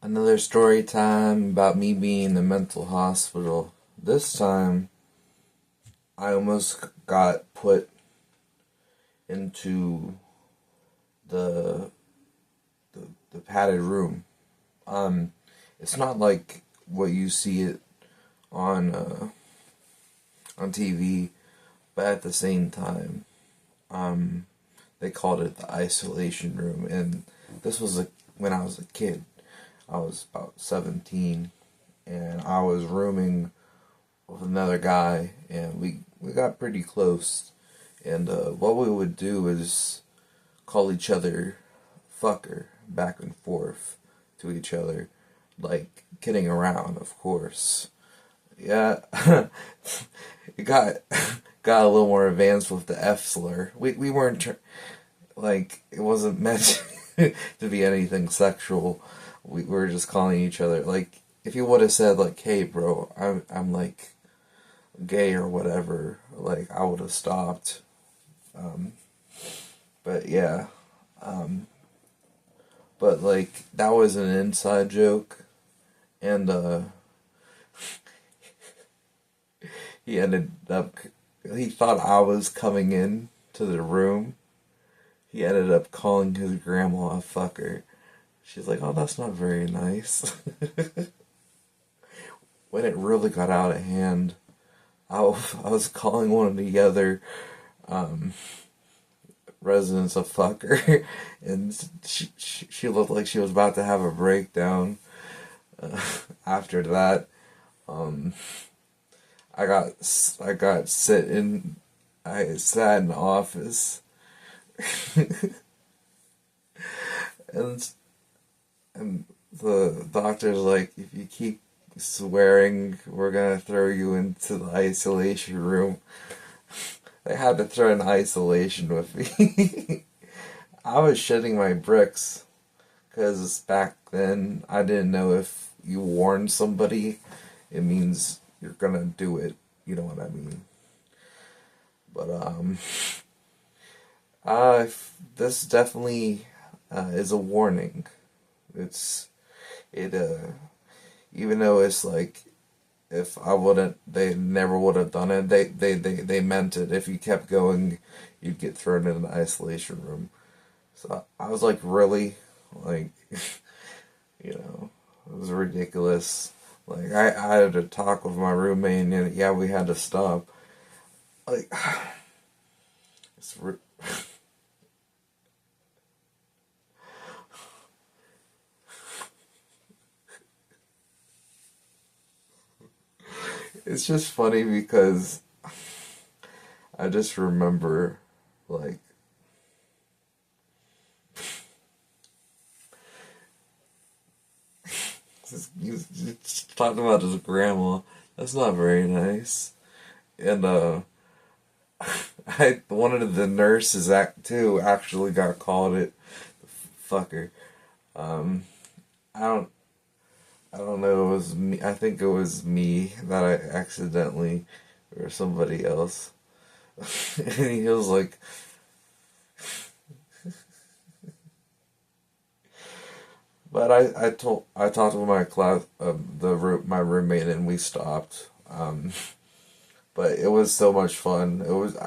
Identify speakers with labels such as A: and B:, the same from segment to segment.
A: Another story time about me being in the mental hospital. This time, I almost got put into the the padded room. It's not like what you see it on TV, but at the same time, they called it the isolation room, and this was when I was a kid. I was about 17, and I was rooming with another guy, and we got pretty close. And what we would do is call each other fucker back and forth to each other, like kidding around, of course. Yeah, it got a little more advanced with the F slur. We weren't like, it wasn't meant to be anything sexual. We were just calling each other, like, if you would have said like, "Hey, bro, I'm like gay or whatever," like, I would have stopped. But yeah, but like, that was an inside joke, and he ended up, he thought I was coming in to the room. He ended up calling his grandma a fucker. She's like, "Oh, that's not very nice." When it really got out of hand, I was calling one of the other residents a fucker, and she looked like she was about to have a breakdown. After that, I got I sat in the office, and the doctor's like, "If you keep swearing, we're gonna throw you into the isolation room." They had to throw in isolation with me. I was shitting my bricks, because back then I didn't know if you warn somebody, it means you're gonna do it. You know what I mean? But this definitely is a warning. It even though it's like, if I wouldn't, they never would have done it. They meant it. If you kept going, you'd get thrown in an isolation room. So I was like, really? Like, it was ridiculous. Like, I had to talk with my roommate, and yeah, we had to stop. Like, it's it's just funny because I just remember, like, he's talking about his grandma. That's not very nice. And one of the nurses actually got called it, fucker. I don't I don't know. It was me. I think it was me that I accidentally, or somebody else. And he was like, but I talked with my class, my roommate, and we stopped. But it was so much fun. It was,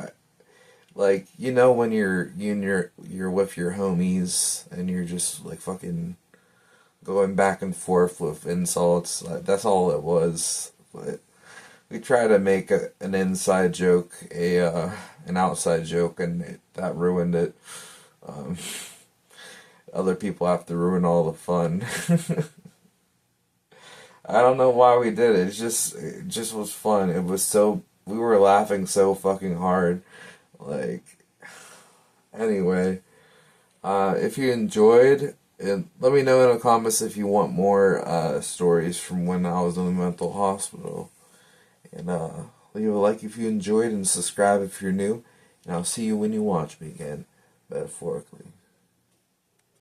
A: like, when you're with your homies, and you're just like fucking going back and forth with insults. That's all it was. But we try to make an inside joke an outside joke, and that ruined it. Um, Other people have to ruin all the fun. I don't know why we did it. It just was fun. We were laughing so fucking hard. Like, anyway, if you enjoyed, and let me know in the comments if you want more stories from when I was in the mental hospital. And leave a like if you enjoyed, and subscribe if you're new. And I'll see you when you watch me again, metaphorically.